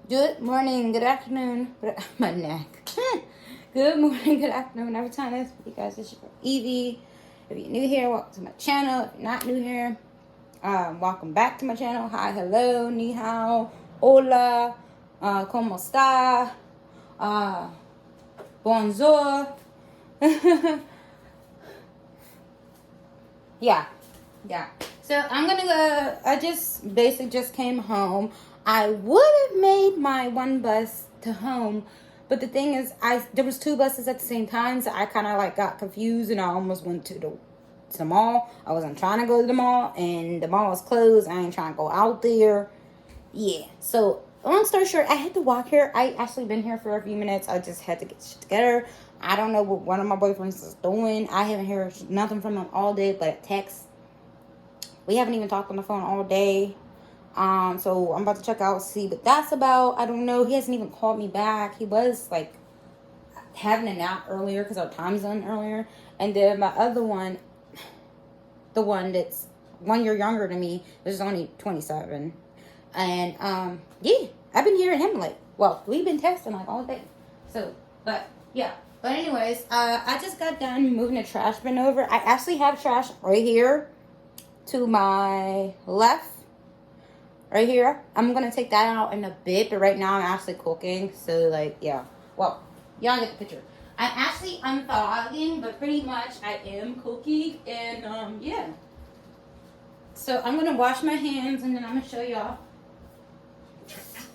Good morning, good afternoon, my neck. Good morning, good afternoon. Every time I speak, you guys, it's your girl Evie. If you're new here, welcome to my channel. If you're not new here, welcome back to my channel. Hi, hello, ni hao, hola, como esta, bonjour. Yeah. So I'm gonna go. I just basically just came home. I would have made my one bus to home, but the thing is, there was two buses at the same time, so I kind of like got confused, and I almost went to the mall. I wasn't trying to go to the mall, and the mall was closed. I ain't trying to go out there. Yeah. So long story short, I had to walk here. I actually been here for a few minutes. I just had to get shit together. I don't know what one of my boyfriends is doing. I haven't heard nothing from him all day, but a text. We haven't even talked on the phone all day. So I'm about to check out, see what that's about. I don't know. He hasn't even called me back. He was like having a nap earlier because our time zone earlier. And then my other one, the one that's 1 year younger than me, is only 27. And yeah, I've been hearing him like, well, we've been texting like all day. So, but yeah. But anyways, I just got done moving the trash bin over. I actually have trash right here to my left. Right here. I'm going to take that out in a bit, but right now I'm actually cooking. So, like, yeah. Well, y'all get the picture. I'm actually unvlogging, but pretty much I am cooking. And, yeah. So, I'm going to wash my hands, and then I'm going to show y'all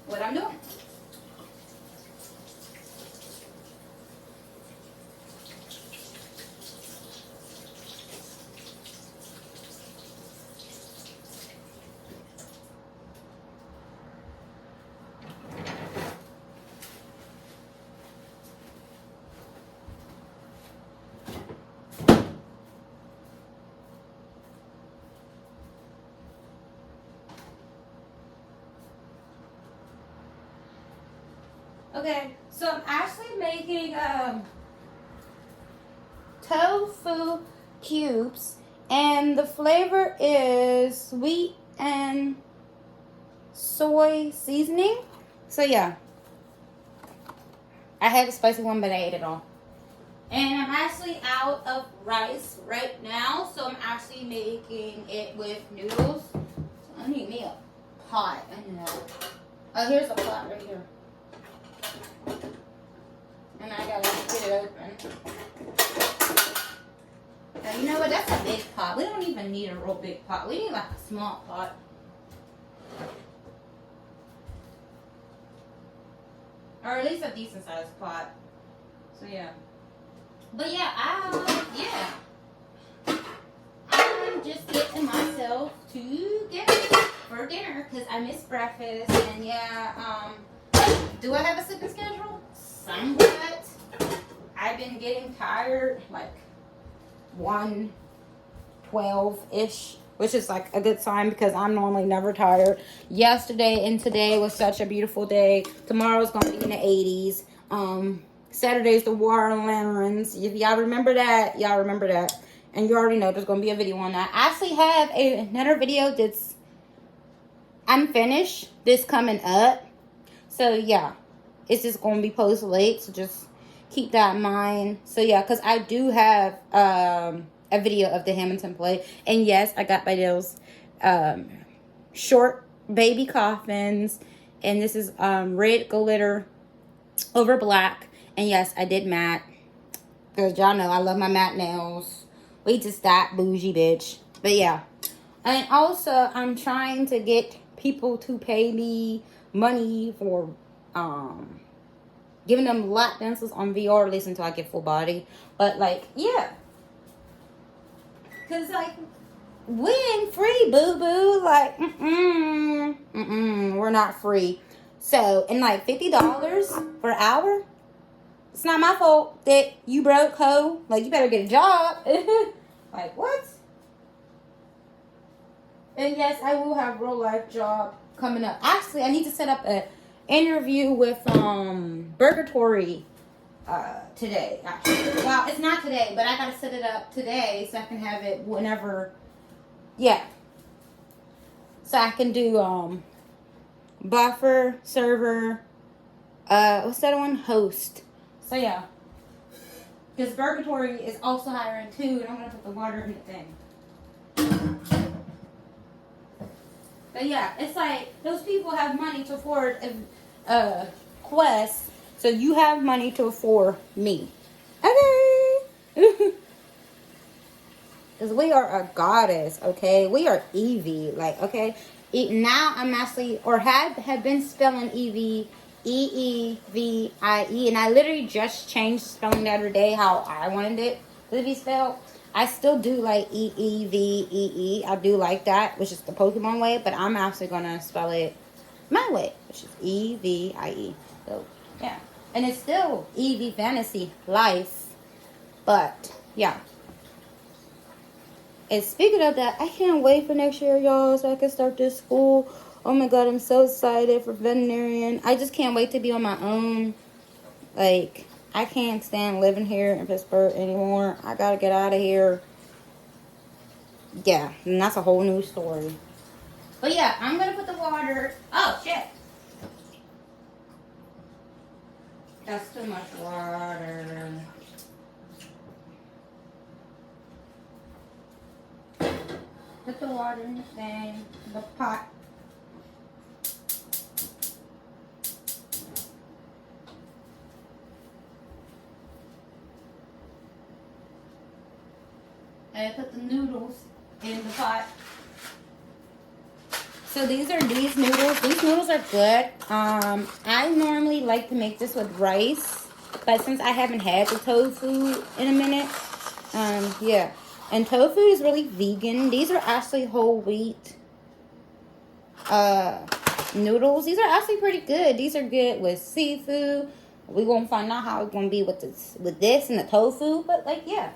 what I'm doing. Okay, so I'm actually making tofu cubes, and the flavor is sweet and soy seasoning. So yeah, I had a spicy one, but I ate it all. And I'm actually out of rice right now, so I'm actually making it with noodles. So I need me a pot. Oh, here's a pot right here. And I gotta get it open. Now, you know what? That's a big pot. We don't even need a real big pot. We need like a small pot. Or at least a decent sized pot. So yeah. But yeah, I'm just getting myself together for dinner because I missed breakfast. And yeah, do I have a sleeping schedule? Somewhat. I've been getting tired like 1:12-ish, which is like a good sign because I'm normally never tired. Yesterday and today was such a beautiful day. Tomorrow's gonna be in the 80s. Saturday's the War on Lanterns. If y'all remember that, y'all remember that. And you already know there's gonna be a video on that. I actually have another video that's unfinished this coming up. So yeah, it's just gonna be posted late. So just keep that in mind. So yeah, because I do have a video of the Hamilton play. And yes, I got my those short baby coffins. And this is red glitter over black. And yes, I did matte. Because y'all know I love my matte nails. We just that bougie bitch. But yeah. And also, I'm trying to get people to pay me money for giving them lap dances on VR, at least until I get full body. But like, yeah. Cause like, we ain't free, boo-boo. Like, we're not free. So, and like $50 for an hour, it's not my fault that you broke, hoe. Like, you better get a job. Like, what? And yes, I will have real life job coming up. Actually, I need to set up an interview with Burgatory today. Actually. Well, it's not today, but I gotta set it up today so I can have it whenever. Yeah. So I can do buffer, server, what's that one? Host. So yeah. Because Purgatory is also hiring too, and I'm gonna put the water in the thing. But yeah, it's like those people have money to afford a quest, so you have money to afford me. Okay. Because we are a goddess, okay? We are Evie, like, okay? Now I'm actually, or have been spelling Evie, Eevie, and I literally just changed spelling the other day how I wanted it to be spelled. I still do like Eevee. I do like that, which is the Pokemon way, but I'm actually going to spell it my way, which is Evie. So, yeah. And it's still Evie Fantasy Life, but, yeah. And speaking of that, I can't wait for next year, y'all, so I can start this school. Oh my god, I'm so excited for veterinarian. I just can't wait to be on my own. Like, I can't stand living here in Pittsburgh anymore. I gotta get out of here. Yeah, and that's a whole new story. But yeah, I'm gonna put the water. Oh shit. That's too much water. Put the water in the thing, the pot. And put the noodles in the pot. So these are these noodles. These noodles are good. I normally like to make this with rice, but since I haven't had the tofu in a minute, yeah. And tofu is really vegan. These are actually whole wheat noodles. These are actually pretty good. These are good with seafood. We're gonna find out how it's gonna be with this and the tofu. But like, yeah,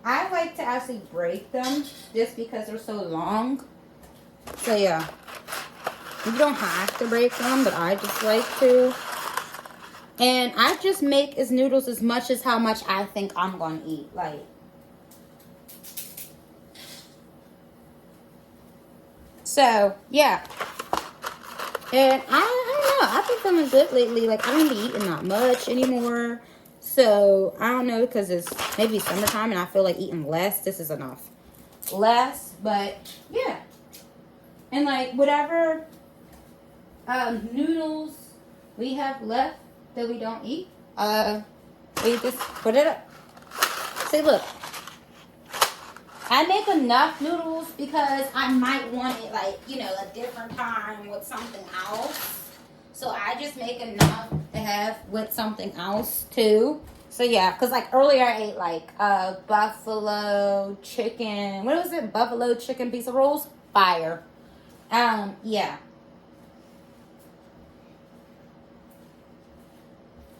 I like to actually break them just because they're so long. So yeah, you don't have to break them, but I just like to. And I just make as noodles as much as how much I think I'm gonna eat. Like, so yeah. And I don't know. I've been feeling good lately. Like, I don't be eating that much anymore. So, I don't know, because it's maybe summertime and I feel like eating less. This is enough. Less, but, yeah. And, like, whatever noodles we have left that we don't eat, we just put it up. See, look. I make enough noodles because I might want it, like, you know, a different time with something else. So I just make enough to have with something else, too. So, yeah, because, like, earlier I ate, like, buffalo chicken. What was it? Buffalo chicken pizza rolls? Fire. Yeah.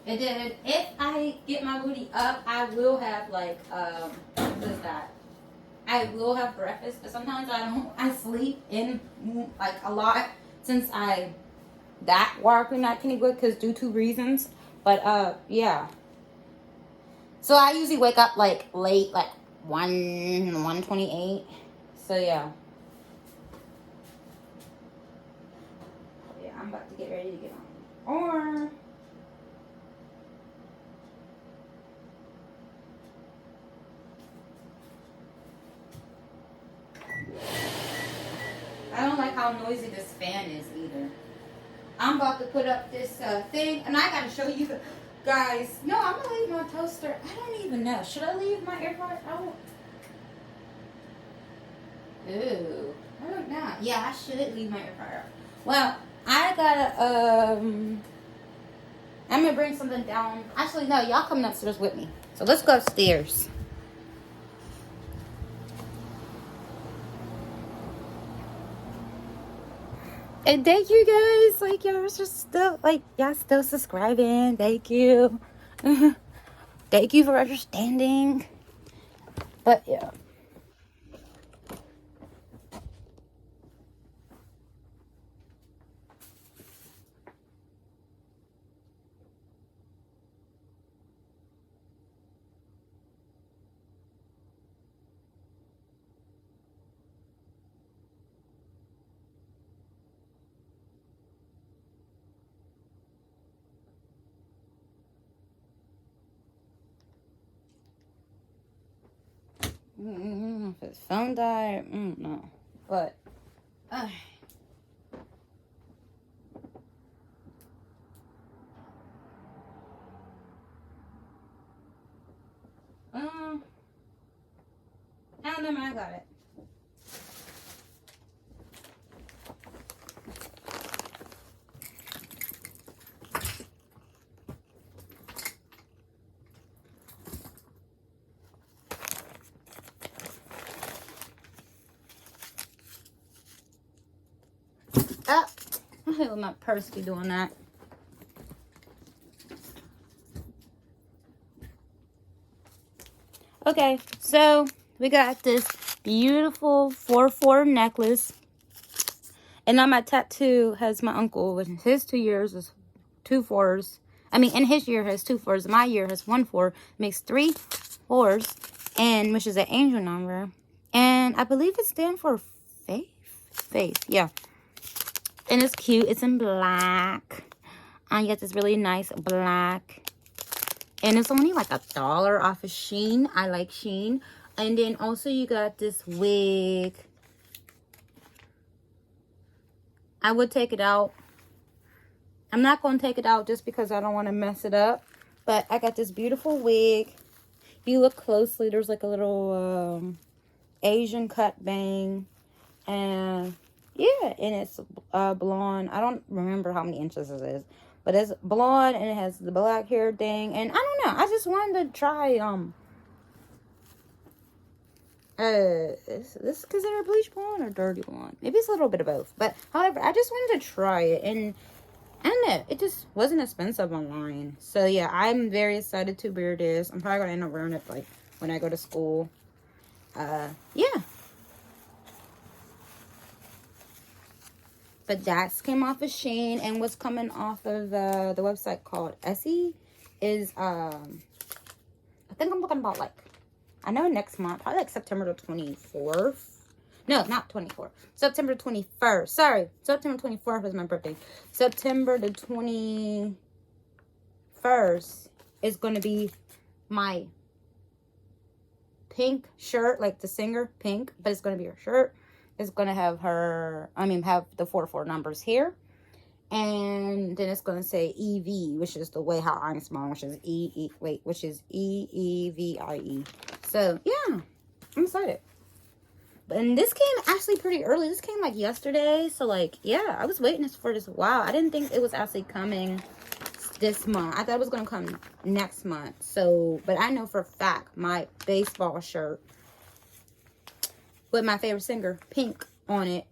And then if I get my booty up, I will have, like, what is that? I will have breakfast, but sometimes I don't. I sleep in like a lot since that working at Kennywood because due to reasons. But yeah. So I usually wake up like late, like 1:28. So yeah. Yeah, I'm about to get ready to get on. Or I don't like how noisy this fan is either. I'm about to put up this thing, and I gotta show you guys. No, I'm gonna leave my toaster. I don't even know. Should I leave my air fryer out? Ooh, I don't know. Yeah, I should leave my air fryer out. Well, I gotta I'm gonna bring something down. Actually, no, y'all coming upstairs with me. So let's go upstairs. And thank you guys. Like, y'all are just still, like, y'all still subscribing. Thank you. Thank you for understanding. But, yeah. If his phone died, no. But, I don't know, I got it. Oh, I hate when my purse be doing that. Okay, so we got this beautiful 4-4 necklace. And on my tattoo has my uncle, which his 2 years is 2 4s. I mean, in his year has 2 4s. My year has 1 4. Makes 3 4s, and which is an angel number. And I believe it stands for faith. Faith, yeah. And it's cute. It's in black. You got this really nice black. And it's only like $1 off of Shein. I like Shein. And then also you got this wig. I would take it out. I'm not going to take it out just because I don't want to mess it up. But I got this beautiful wig. If you look closely, there's like a little Asian cut bang. And yeah, and it's blonde. I don't remember how many inches it is. But it's blonde and it has the black hair thing. And I don't know. I just wanted to try is this considered bleach blonde or dirty blonde? Maybe it's a little bit of both. But however, I just wanted to try it, and I don't know, it just wasn't expensive online. So yeah, I'm very excited to wear this. I'm probably gonna end up wearing it like when I go to school. Yeah. But that came off of Shein, and what's coming off of the website called Essie is I think I'm looking about like, I know next month, probably like September the 24th. No, not 24th. September 21st. Sorry. September 24th is my birthday. September the 21st is going to be my pink shirt, like the singer, Pink. But it's going to be her shirt. It's going to have her, have the 4-4 numbers here. And then it's going to say EV, which is the way how I'm smiling, which is which is EEVIE. So, yeah, I'm excited. And this came actually pretty early. This came like yesterday. So, like, yeah, I was waiting for this a while. I didn't think it was actually coming this month. I thought it was going to come next month. So, but I know for a fact my baseball shirt with my favorite singer, Pink, on it,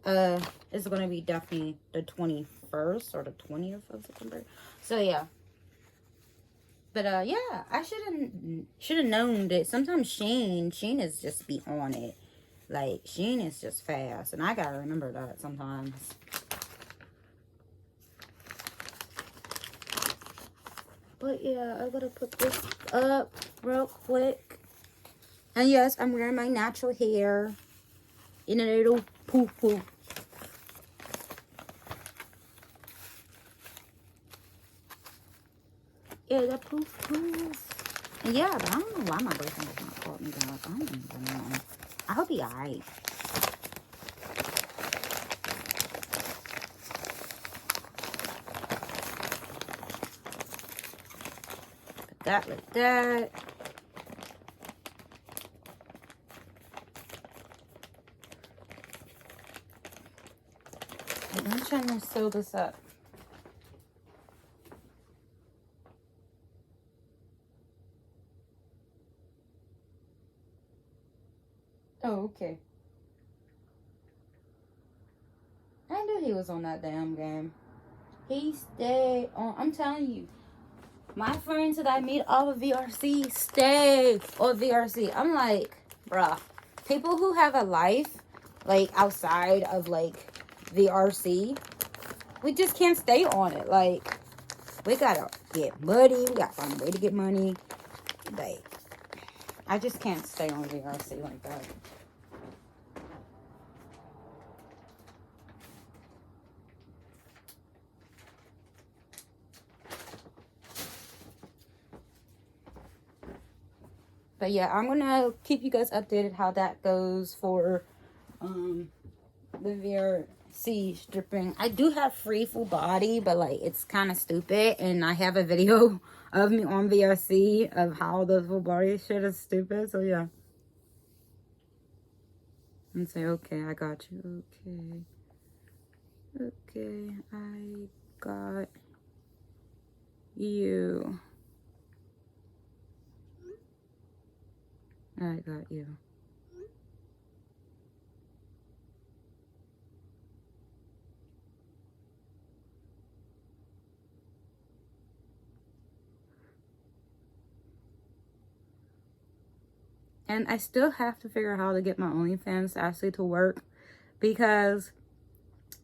is going to be definitely the 21st or the 20th of September. So, yeah. But, yeah, I should have known that sometimes Shein is just be on it. Like, Shein is just fast. And I gotta remember that sometimes. But, yeah, I gotta put this up real quick. And, yes, I'm wearing my natural hair in a little poo-poo. Yeah, the poof. And yeah, but I don't know why my boyfriend is not calling me back. I don't even know. I hope he alright. Put that like that. And I'm trying to sew this up. Oh, okay. I knew he was on that damn game. He stayed on. I'm telling you, my friends that I meet off of VRC stay on VRC. I'm like, bruh, people who have a life, like, outside of, like, VRC, we just can't stay on it. Like, we gotta get money. We gotta find a way to get money. Like, I just can't stay on VRC like that. But yeah, I'm gonna keep you guys updated how that goes for the VRC stripping. I do have free full body, but like it's kind of stupid, and I have a video of me on VRC of how the full body shit is stupid. So yeah, and say, okay, I got you. Okay, I got you. I got you. And I still have to figure out how to get my OnlyFans actually to work, because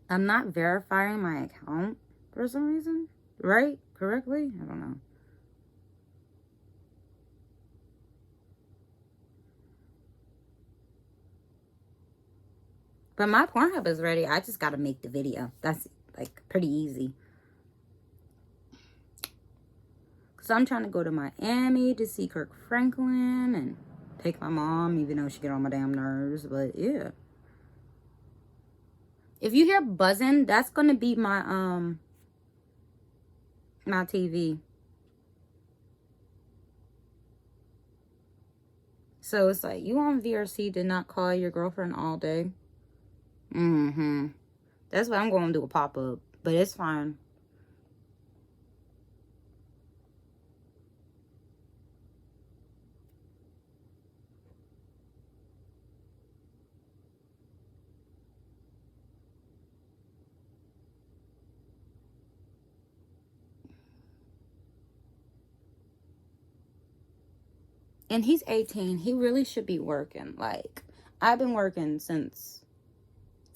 I'm not verifying my account for some reason. Right? Correctly? I don't know. But my Pornhub is ready. I just gotta make the video. That's like pretty easy. Cause I'm trying to go to Miami to see Kirk Franklin and take my mom, even though she get on my damn nerves. But yeah. If you hear buzzing, that's gonna be my my TV. So it's like, you on VRC did not call your girlfriend all day. That's why I'm going to do a pop-up. But it's fine. And he's 18. He really should be working. Like, I've been working since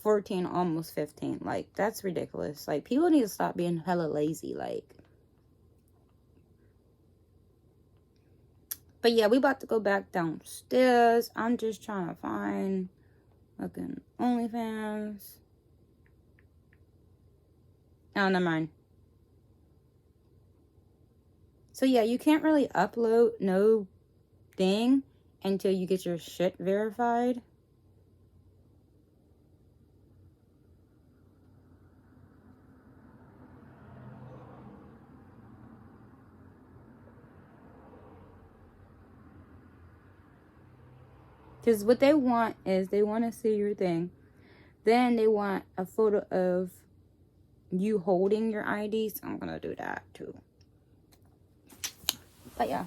14, almost 15. Like, that's ridiculous. Like, people need to stop being hella lazy. Like, but yeah, we about to go back downstairs. I'm just trying to find fucking OnlyFans. Oh, never mind. So yeah, you can't really upload no thing until you get your shit verified. Because what they want is, they want to see your thing. Then they want a photo of you holding your ID. So I'm going to do that too. But yeah.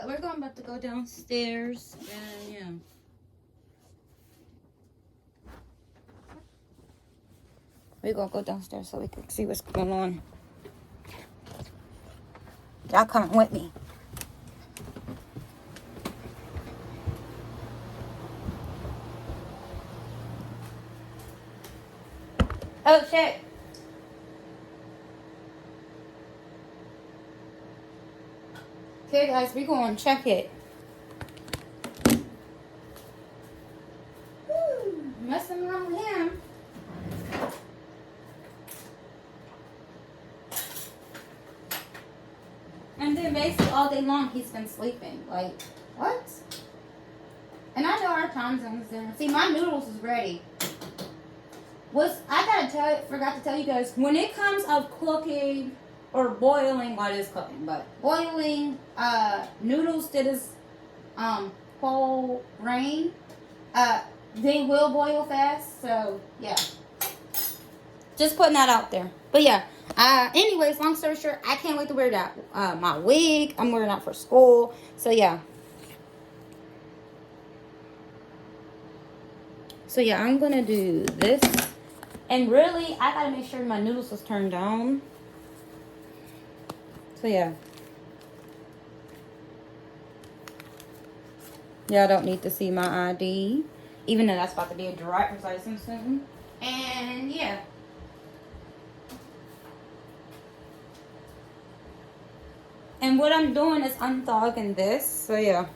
We're about to go downstairs. And yeah. We're going to go downstairs so we can see what's going on. Y'all coming with me. Oh, shit. Okay, guys, we're going to check it. Messing around with him. And then basically all day long, he's been sleeping. Like, what? And I know our time zone's there. See, my noodles is ready. Forgot to tell you guys, when it comes of cooking or boiling, what is cooking, but boiling noodles that is whole grain, they will boil fast. So yeah, just putting that out there. But yeah, anyways, long story short, I can't wait to wear that my wig. I'm wearing that for school. So yeah. So yeah, I'm gonna do this. And really, I gotta make sure my noodles is turned down. So yeah. Y'all don't need to see my ID. Even though that's about to be a driver's license soon. And yeah. And what I'm doing is unthogging this. So yeah.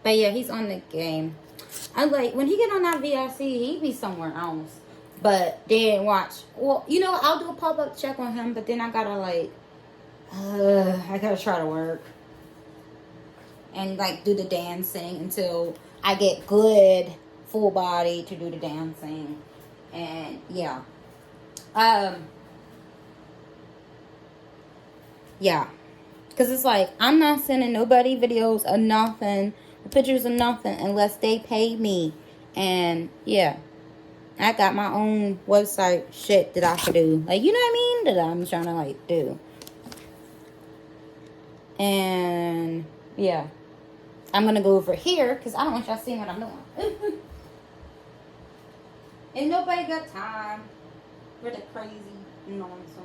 But yeah, he's on the game. I like, when he get on that VRC, he be somewhere else. but they didn't watch. Well, you know, I'll do a pop-up check on him, but then I gotta like, I gotta try to work and like do the dancing until I get good full body to do the dancing. And yeah, yeah, because it's like I'm not sending nobody videos or nothing, pictures of nothing unless they pay me. And yeah, I got my own website shit that I could do, like, you know what I mean, that I'm trying to like do. And yeah, I'm gonna go over here because I don't want y'all seeing what I'm doing. And nobody got time for the crazy nonsense.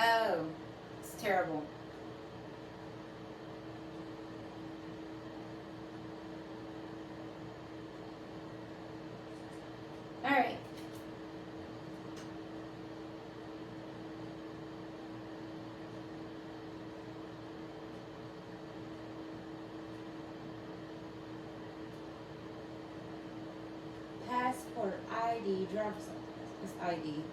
Oh, it's terrible. All right. Passport, ID, driver's license. It's ID.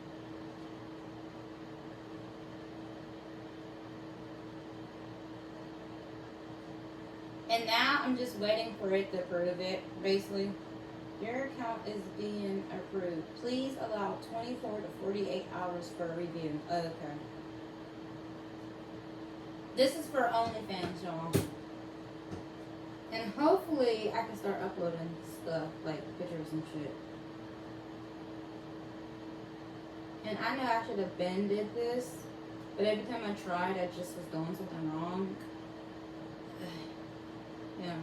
And now I'm just waiting for it to approve it, basically. Your account is being approved. Please allow 24 to 48 hours for a review. Okay. This is for OnlyFans, y'all. And hopefully I can start uploading stuff, like pictures and shit. And I know I should have been did this, but every time I tried, I just was doing something wrong. Yeah.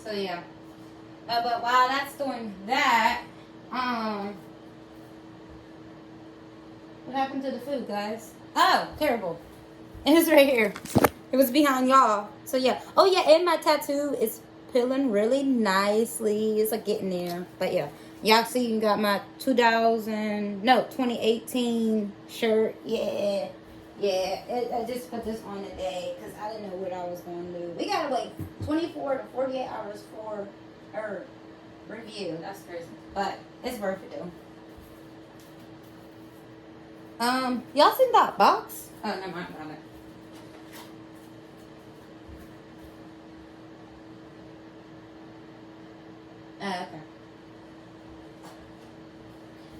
So yeah. But while that's doing that, what happened to the food, guys? Oh, terrible. It was right here. It was behind y'all. So yeah. Oh yeah, and my tattoo is peeling really nicely. It's like getting there. But yeah. Y'all see you got my 2018 shirt. Yeah. Yeah. I just put this on today because I didn't know what I was going to do. We got to wait 24 to 48 hours for our review. That's crazy. But it's worth it though. Y'all seen that box? Oh, never mind about it. Okay.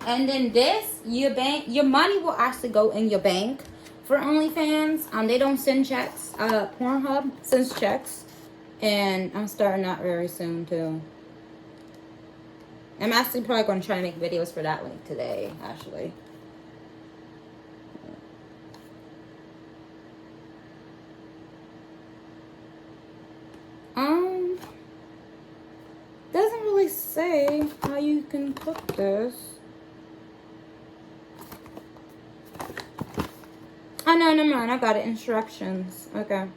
And then this, your money will actually go in your bank for OnlyFans. They don't send checks. Pornhub sends checks, and I'm starting that very soon too. I'm actually probably going to try to make videos for that link today, actually. Doesn't really say how you can cook this. Oh, no, never mind. I got it. Instructions. Okay.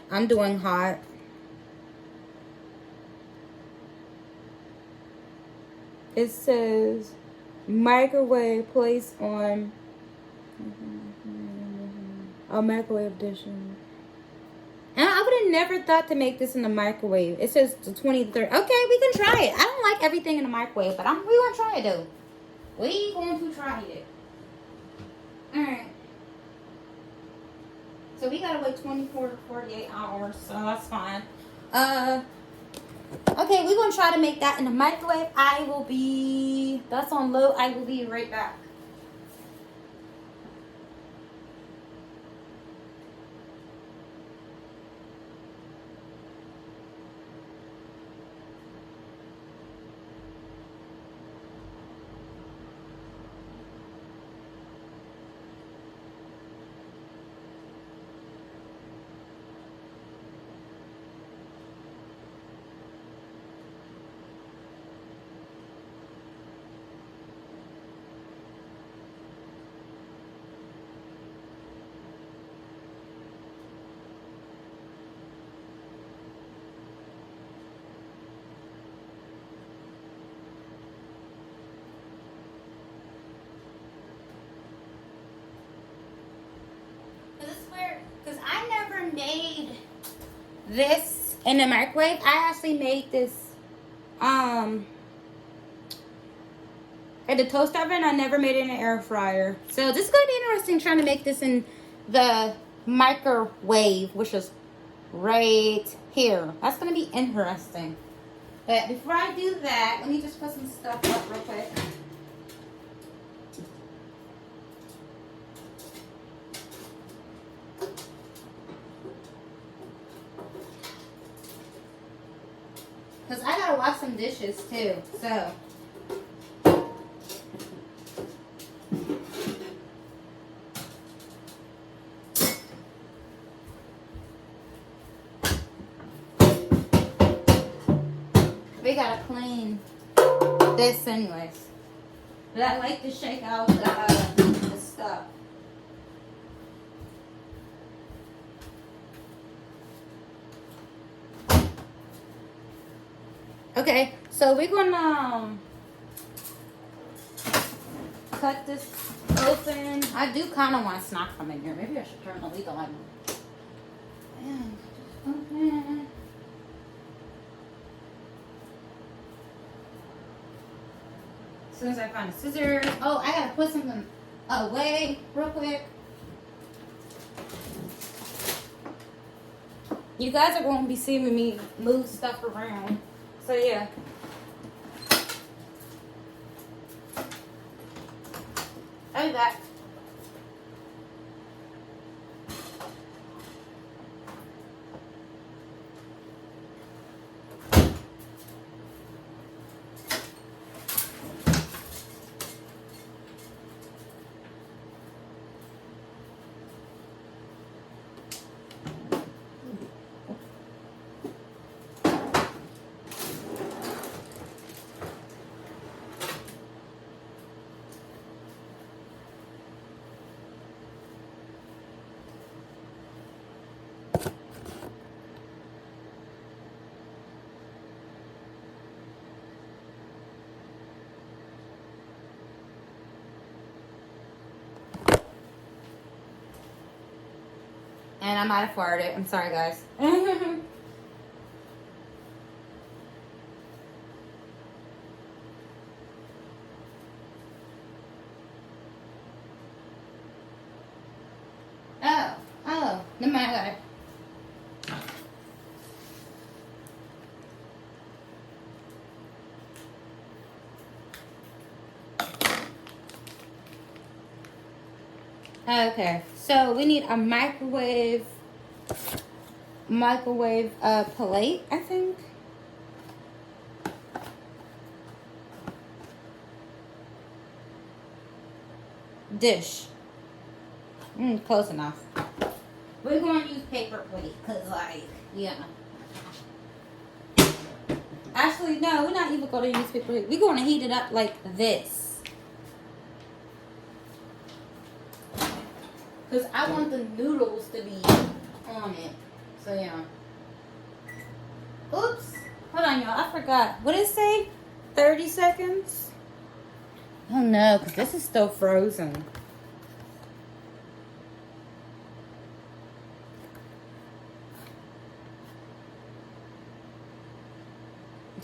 I'm doing hot. It says microwave place on A microwave dish. And I would have never thought to make this in the microwave. It says the 23rd. Okay, we can try it. I don't like everything in the microwave, but we gonna try it though. We going to try it. All right. So we gotta wait 24 to 48 hours, so that's fine. Okay, we're gonna try to make that in the microwave. That's on low. I will be right back. Because I never made this in the microwave. I actually made this at the toast oven. I never made it in an air fryer. So this is going to be interesting trying to make this in the microwave, which is right here. That's going to be interesting. But before I do that, let me just put some stuff up real quick. Because I gotta wash some dishes too, so. We gotta clean this anyways. But I like to shake out the stuff. Okay, so we're gonna cut this open. I do kind of want a snack from in here. Maybe I should turn the legal on. And open. As soon as I find the scissors. Oh, I gotta put something away real quick. You guys are going to be seeing me move stuff around. So yeah. I'll be back. And I might have farted. I'm sorry, guys. Oh, never mind, I got it. Okay, so we need a microwave plate, I think. Dish. Close enough. We're going to use paper plate, because, like, yeah. Actually, no, we're not even going to use paper plate. We're going to heat it up like this. Because I want the noodles to be on it. So, yeah. Oops. Hold on, y'all. I forgot. What did it say? 30 seconds? Oh, no, because this is still frozen.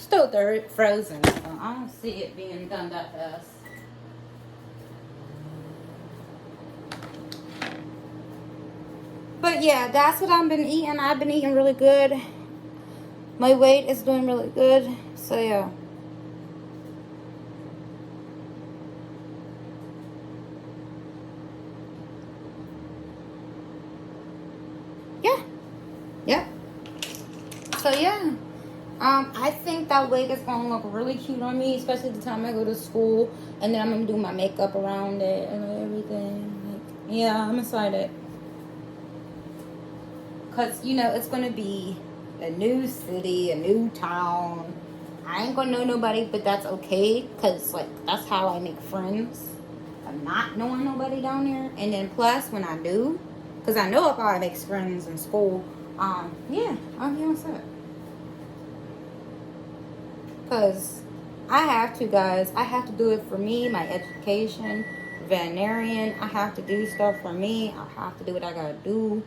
Still frozen, so I don't see it being done that fast. But yeah, that's what I've been eating. I've been eating really good. My weight is doing really good. So yeah. Yeah. Yep. So yeah. I think that wig is gonna look really cute on me, especially the time I go to school, and then I'm gonna do my makeup around it and everything. Like, yeah, I'm excited. Cause you know it's gonna be a new city, a new town. I ain't gonna know nobody, but that's okay. Cause like that's how I make friends. I'm not knowing nobody down there, and then plus when I do, cause I know if I make friends in school, yeah, I'll be on set. Cause I have to, guys. I have to do it for me, my education, veterinarian. I have to do stuff for me. I have to do what I gotta do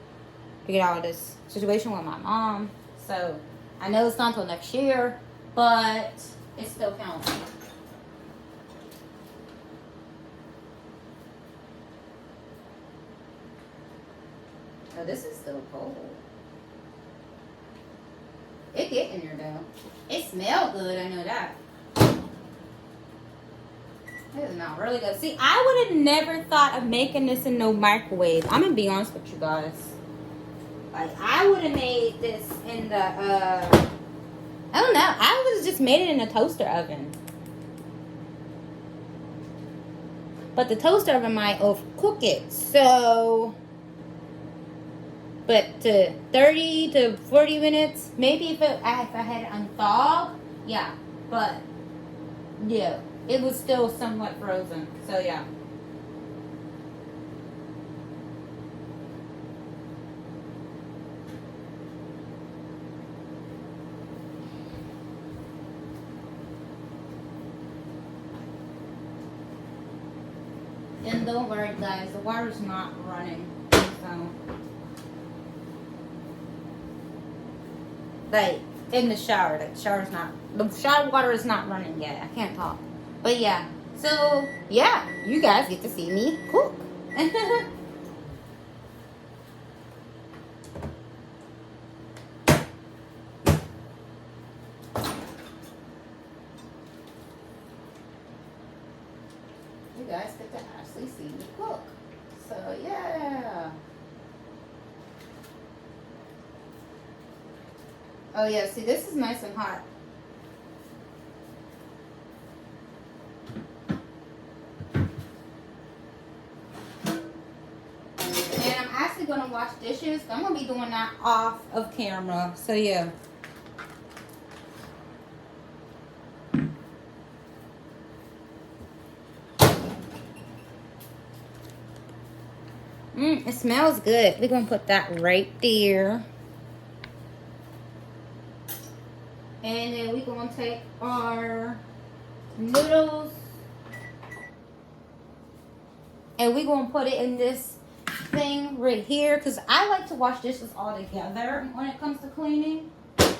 to get out of this situation with my mom. So I know it's not until next year, but it still counts. Oh, this is still cold. It get in there though. It smells good, I know that. It smells really good. See, I would have never thought of making this in no microwave. I'm gonna be honest with you guys. Like, I would have made this in the, I don't know. I would have just made it in a toaster oven. But the toaster oven might overcook it. So, but to 30 to 40 minutes, maybe if I had it unthawed, yeah. But, yeah, it was still somewhat frozen. So, yeah. And don't worry, guys, the water's not running. So, like, in the shower, the shower water is not running yet. I can't talk. But yeah, so yeah, you guys get to see me cook. You guys get to actually see me cook. So yeah. Oh yeah, see, this is nice and hot. And I'm actually gonna wash dishes. I'm gonna be doing that off of camera. So yeah. It smells good. We're gonna put that right there. And then we're gonna take our noodles and we're gonna put it in this thing right here, because I like to wash dishes all together when it comes to cleaning. So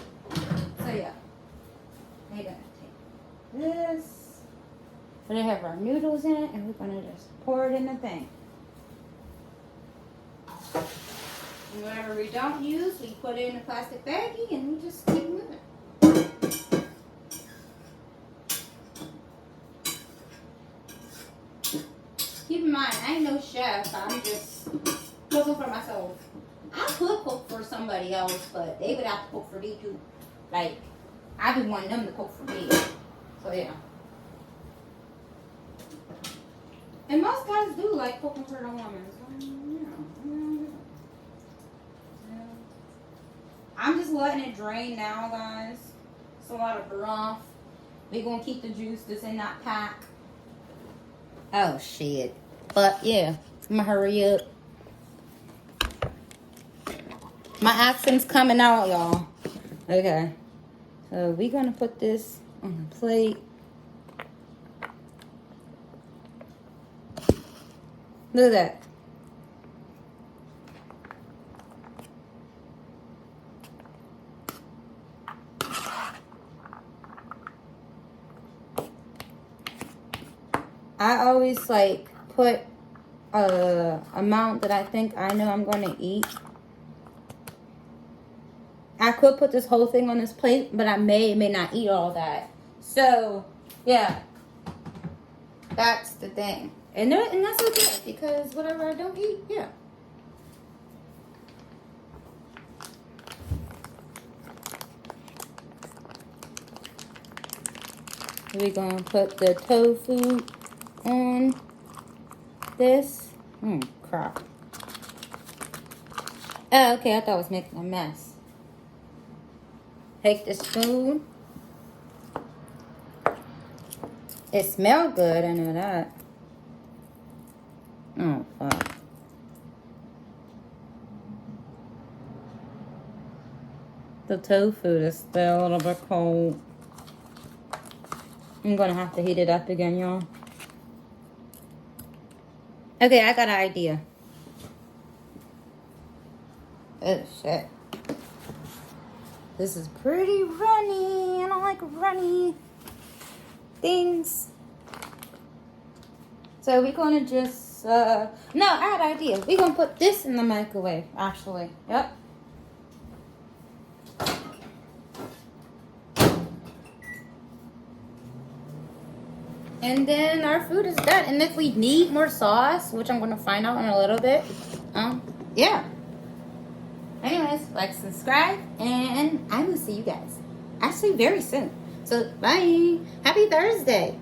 yeah, we're gonna take this, we're gonna have our noodles in it, and we're gonna just pour it in the thing. And whatever we don't use, we put it in a plastic baggie and we just keep moving. Keep in mind, I ain't no chef. I'm just cooking for myself. I could cook for somebody else, but they would have to cook for me too. Like, I be wanting them to cook for me. So yeah. And most guys do like cooking for the woman. So, I'm just letting it drain now, guys. It's a lot of broth. We're gonna keep the juice that's in that pack. Oh shit. But yeah, I'm gonna hurry up. My accent's coming out, y'all. Okay. So we're gonna put this on the plate. Look at that. I always like put a amount that I think I know I'm going to eat. I could put this whole thing on this plate, but I may not eat all that. So, yeah. That's the thing. And that's okay, because whatever I don't eat, yeah. We're going to put the tofu on this. Crap. Oh, okay, I thought I was making a mess. Take the spoon. It smells good, I know that. Oh, fuck. The tofu is still a little bit cold. I'm gonna have to heat it up again, y'all. Okay, I got an idea. Oh, shit. This is pretty runny. I don't like runny things. So we're gonna just, no, I had an idea. We're gonna put this in the microwave, actually. Yep. And then our food is done. And if we need more sauce, which I'm gonna find out in a little bit, yeah. Anyways, like, subscribe, and I will see you guys actually very soon. So, bye. Happy Thursday.